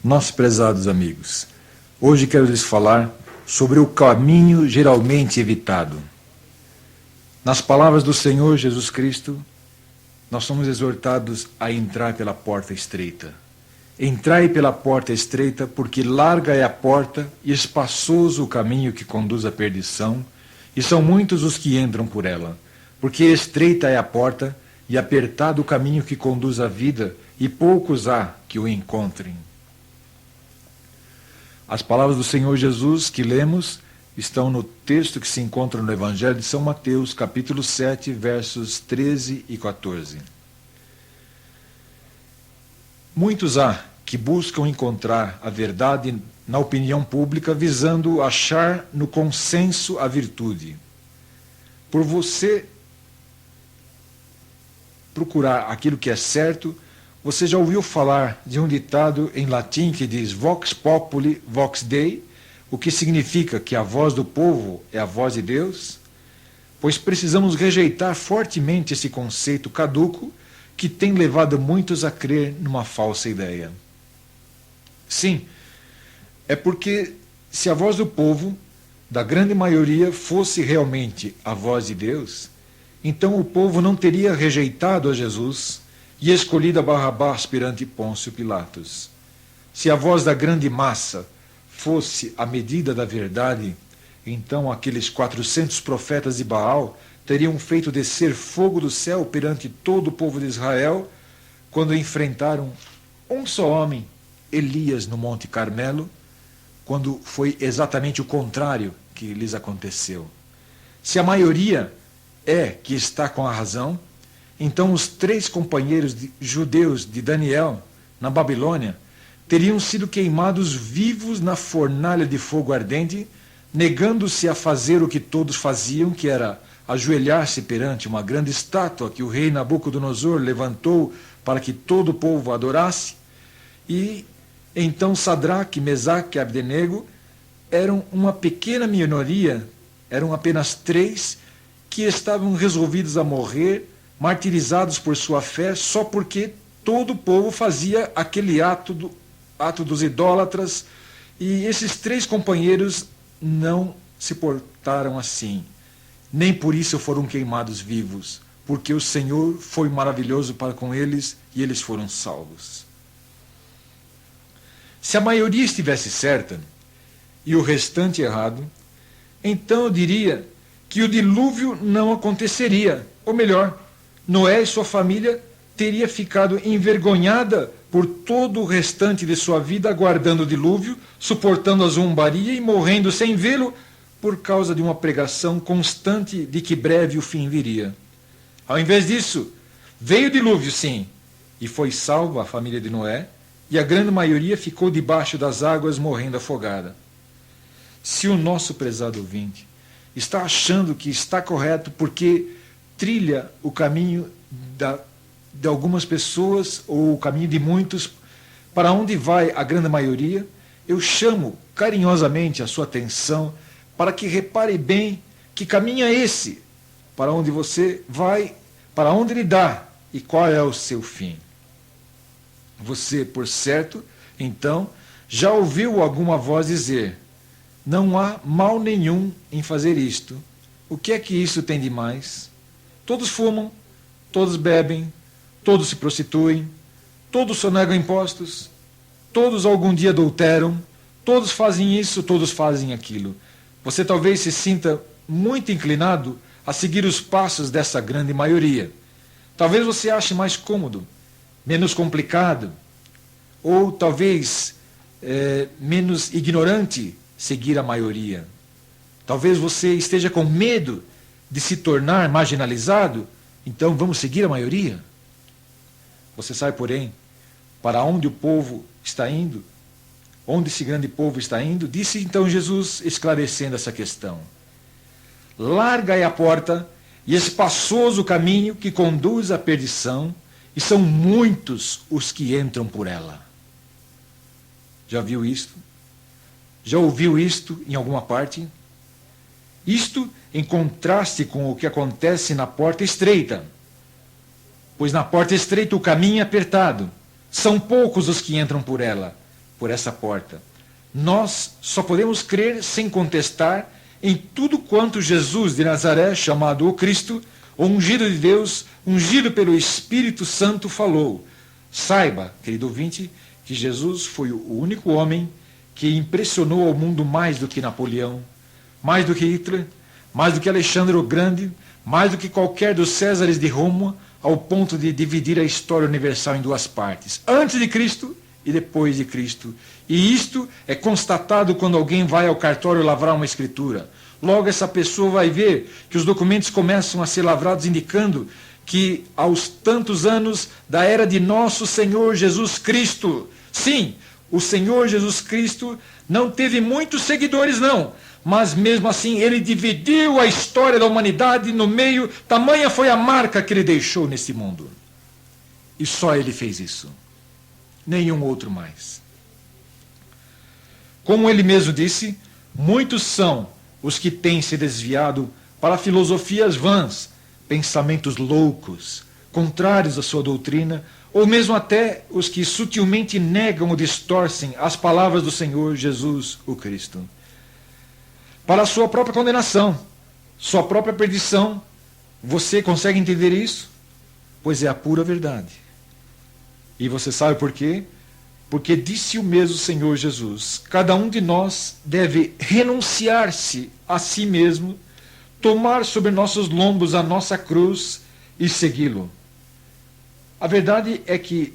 Nossos prezados amigos, hoje quero lhes falar sobre o caminho geralmente evitado. Nas palavras do Senhor Jesus Cristo, nós somos exortados a entrar pela porta estreita. Entrai pela porta estreita, porque larga é a porta e espaçoso o caminho que conduz à perdição, e são muitos os que entram por ela. Porque estreita é a porta e apertado o caminho que conduz à vida, e poucos há que o encontrem. As palavras do Senhor Jesus que lemos estão no texto que se encontra no Evangelho de São Mateus, capítulo 7, versos 13 e 14. Muitos há que buscam encontrar a verdade na opinião pública, visando achar no consenso a virtude. Por você procurar aquilo que é certo, você já ouviu falar de um ditado em latim que diz vox populi, vox Dei, o que significa que a voz do povo é a voz de Deus? Pois precisamos rejeitar fortemente esse conceito caduco que tem levado muitos a crer numa falsa ideia. Sim, é porque se a voz do povo, da grande maioria, fosse realmente a voz de Deus, então o povo não teria rejeitado a Jesus e escolhido a Barrabás perante Pôncio Pilatos. Se a voz da grande massa fosse a medida da verdade, então aqueles 400 profetas de Baal teriam feito descer fogo do céu perante todo o povo de Israel, quando enfrentaram um só homem, Elias, no Monte Carmelo, quando foi exatamente o contrário que lhes aconteceu. Se a maioria é que está com a razão, então os 3 companheiros judeus de Daniel, na Babilônia, teriam sido queimados vivos na fornalha de fogo ardente, negando-se a fazer o que todos faziam, que era ajoelhar-se perante uma grande estátua que o rei Nabucodonosor levantou para que todo o povo adorasse. E então Sadraque, Mesaque e Abdenego eram uma pequena minoria, eram apenas 3, que estavam resolvidos a morrer, martirizados por sua fé, só porque todo o povo fazia aquele ato dos idólatras, e esses 3 companheiros não se portaram assim. Nem por isso foram queimados vivos, porque o Senhor foi maravilhoso para com eles e eles foram salvos. Se a maioria estivesse certa e o restante errado, então eu diria que o dilúvio não aconteceria, ou melhor, Noé e sua família teria ficado envergonhada por todo o restante de sua vida aguardando o dilúvio, suportando a zombaria e morrendo sem vê-lo por causa de uma pregação constante de que breve o fim viria. Ao invés disso, veio o dilúvio, sim, e foi salva a família de Noé, e a grande maioria ficou debaixo das águas morrendo afogada. Se o nosso prezado ouvinte está achando que está correto porque trilha o caminho de algumas pessoas, ou o caminho de muitos, para onde vai a grande maioria, eu chamo carinhosamente a sua atenção para que repare bem que caminho é esse, para onde você vai, para onde ele dá e qual é o seu fim. Você, por certo, então, já ouviu alguma voz dizer: não há mal nenhum em fazer isto. O que é que isso tem de mais? Todos fumam, todos bebem, todos se prostituem, todos sonegam impostos, todos algum dia adulteram, todos fazem isso, todos fazem aquilo. Você talvez se sinta muito inclinado a seguir os passos dessa grande maioria. Talvez você ache mais cômodo, menos complicado, ou talvez menos ignorante seguir a maioria. Talvez você esteja com medo de se tornar marginalizado, então vamos seguir a maioria? Você sabe, porém, para onde o povo está indo? Onde esse grande povo está indo? Disse então Jesus, esclarecendo essa questão: larga é a porta e espaçoso o caminho que conduz à perdição, e são muitos os que entram por ela. Já viu isto? Já ouviu isto em alguma parte? Isto em contraste com o que acontece na porta estreita. Pois na porta estreita o caminho é apertado, são poucos os que entram por ela, por essa porta. Nós só podemos crer sem contestar em tudo quanto Jesus de Nazaré, chamado o Cristo, o ungido de Deus, ungido pelo Espírito Santo, falou. Saiba, querido ouvinte, que Jesus foi o único homem que impressionou ao mundo mais do que Napoleão, mais do que Hitler, mais do que Alexandre o Grande, mais do que qualquer dos Césares de Roma, ao ponto de dividir a história universal em duas partes, antes de Cristo e depois de Cristo. E isto é constatado quando alguém vai ao cartório lavrar uma escritura. Logo essa pessoa vai ver que os documentos começam a ser lavrados, indicando que aos tantos anos da era de nosso Senhor Jesus Cristo, sim, o Senhor Jesus Cristo não teve muitos seguidores não, mas mesmo assim ele dividiu a história da humanidade no meio, tamanha foi a marca que ele deixou nesse mundo. E só ele fez isso, nenhum outro mais. Como ele mesmo disse, muitos são os que têm se desviado para filosofias vãs, pensamentos loucos, contrários à sua doutrina, ou mesmo até os que sutilmente negam ou distorcem as palavras do Senhor Jesus, o Cristo. Para a sua própria condenação, sua própria perdição. Você consegue entender isso? Pois é a pura verdade. E você sabe por quê? Porque disse o mesmo Senhor Jesus, cada um de nós deve renunciar-se a si mesmo, tomar sobre nossos lombos a nossa cruz e segui-lo. A verdade é que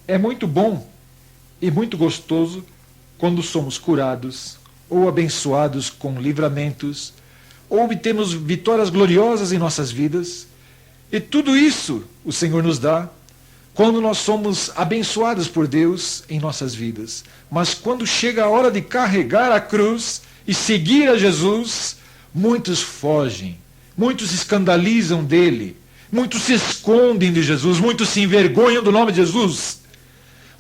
é muito bom e muito gostoso quando somos curados ou abençoados com livramentos, ou obtemos vitórias gloriosas em nossas vidas. E tudo isso o Senhor nos dá quando nós somos abençoados por Deus em nossas vidas. Mas quando chega a hora de carregar a cruz e seguir a Jesus, muitos fogem, muitos se escandalizam dele, muitos se escondem de Jesus, muitos se envergonham do nome de Jesus.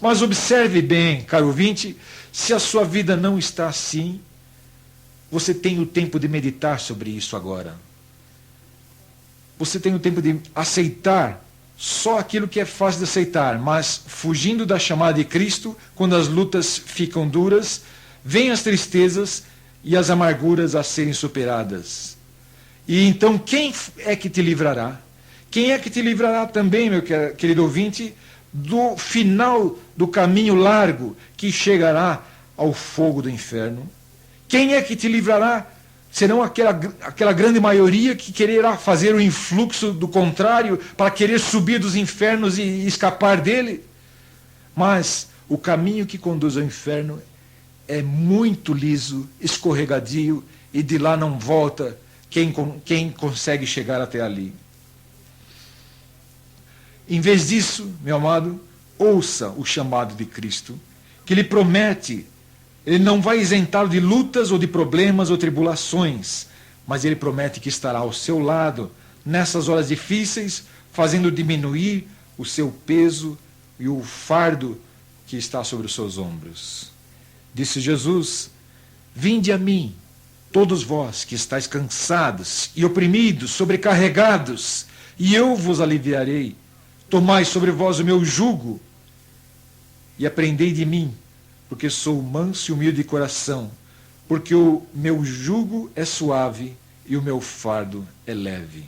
Mas observe bem, caro ouvinte, se a sua vida não está assim, você tem o tempo de meditar sobre isso agora. Você tem o tempo de aceitar só aquilo que é fácil de aceitar, mas fugindo da chamada de Cristo, quando as lutas ficam duras, vêm as tristezas e as amarguras a serem superadas. E então quem é que te livrará? Quem é que te livrará também, meu querido ouvinte, do final do caminho largo que chegará ao fogo do inferno? Quem é que te livrará? Serão aquela grande maioria que quererá fazer o influxo do contrário para querer subir dos infernos e escapar dele? Mas o caminho que conduz ao inferno é muito liso, escorregadio, e de lá não volta quem consegue chegar até ali. Em vez disso, meu amado, ouça o chamado de Cristo, que lhe promete. Ele não vai isentá-lo de lutas ou de problemas ou tribulações, mas ele promete que estará ao seu lado nessas horas difíceis, fazendo diminuir o seu peso e o fardo que está sobre os seus ombros. Disse Jesus: vinde a mim, todos vós que estáis cansados e oprimidos, sobrecarregados, e eu vos aliviarei. Tomai sobre vós o meu jugo e aprendei de mim, porque sou manso e humilde de coração, porque o meu jugo é suave e o meu fardo é leve.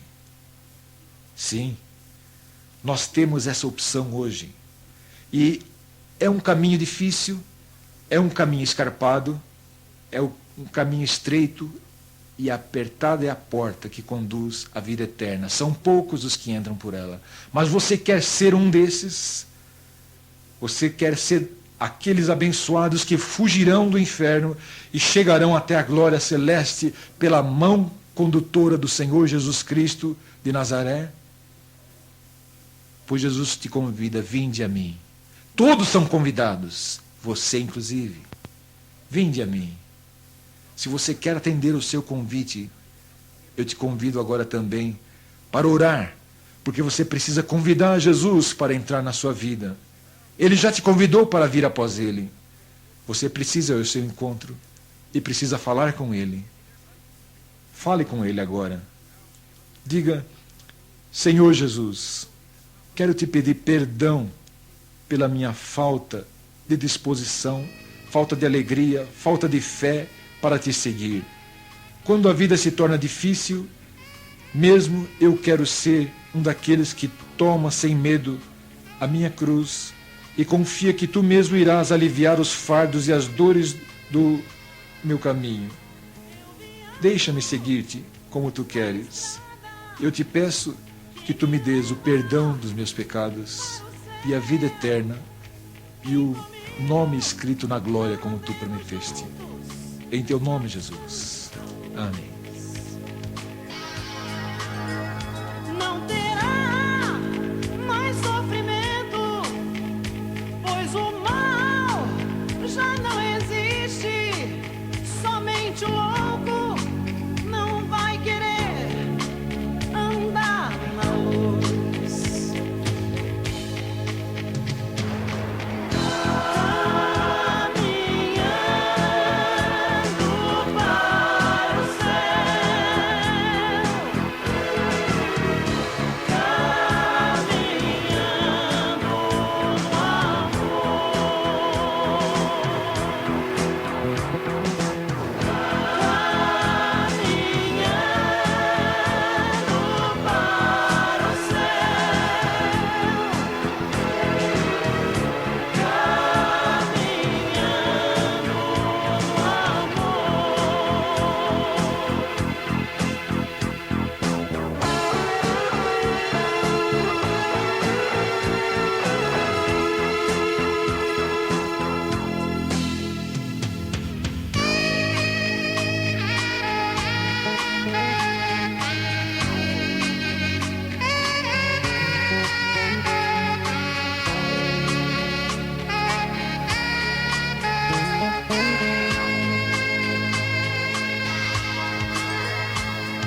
Sim, nós temos essa opção hoje. E é um caminho difícil, é um caminho escarpado, é um caminho estreito, e apertada é a porta que conduz à vida eterna. São poucos os que entram por ela. Mas você quer ser um desses? Você quer ser aqueles abençoados que fugirão do inferno e chegarão até a glória celeste pela mão condutora do Senhor Jesus Cristo de Nazaré? Pois Jesus te convida, vinde a mim. Todos são convidados, você inclusive. Vinde a mim. Se você quer atender o seu convite, eu te convido agora também para orar, porque você precisa convidar Jesus para entrar na sua vida. Ele já te convidou para vir após ele. Você precisa ir ao seu encontro e precisa falar com ele. Fale com ele agora. Diga: Senhor Jesus, quero te pedir perdão pela minha falta de disposição falta de alegria, falta de fé para te seguir. Quando a vida se torna difícil, mesmo eu quero ser um daqueles que toma sem medo a minha cruz e confia que tu mesmo irás aliviar os fardos e as dores do meu caminho. Deixa-me seguir-te como tu queres. Eu te peço que tu me dês o perdão dos meus pecados e a vida eterna e o nome escrito na glória como tu prometeste. Em teu nome, Jesus. Amém. Não terá mais sofrimento, pois o mal já não existe. Somente o louco não vai querer andar na luz. Caminhando para o céu, caminhando no caminhando para o céu, caminhando no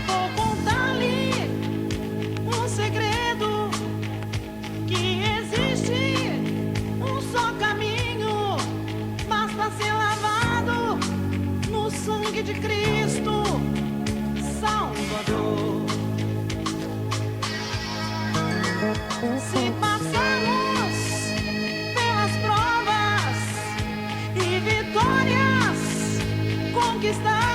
Vou contar-lhe um segredo, que existe um só caminho, basta ser lavado no sangue de Cristo Salvador. Se passarmos pelas provas e vitórias conquistar,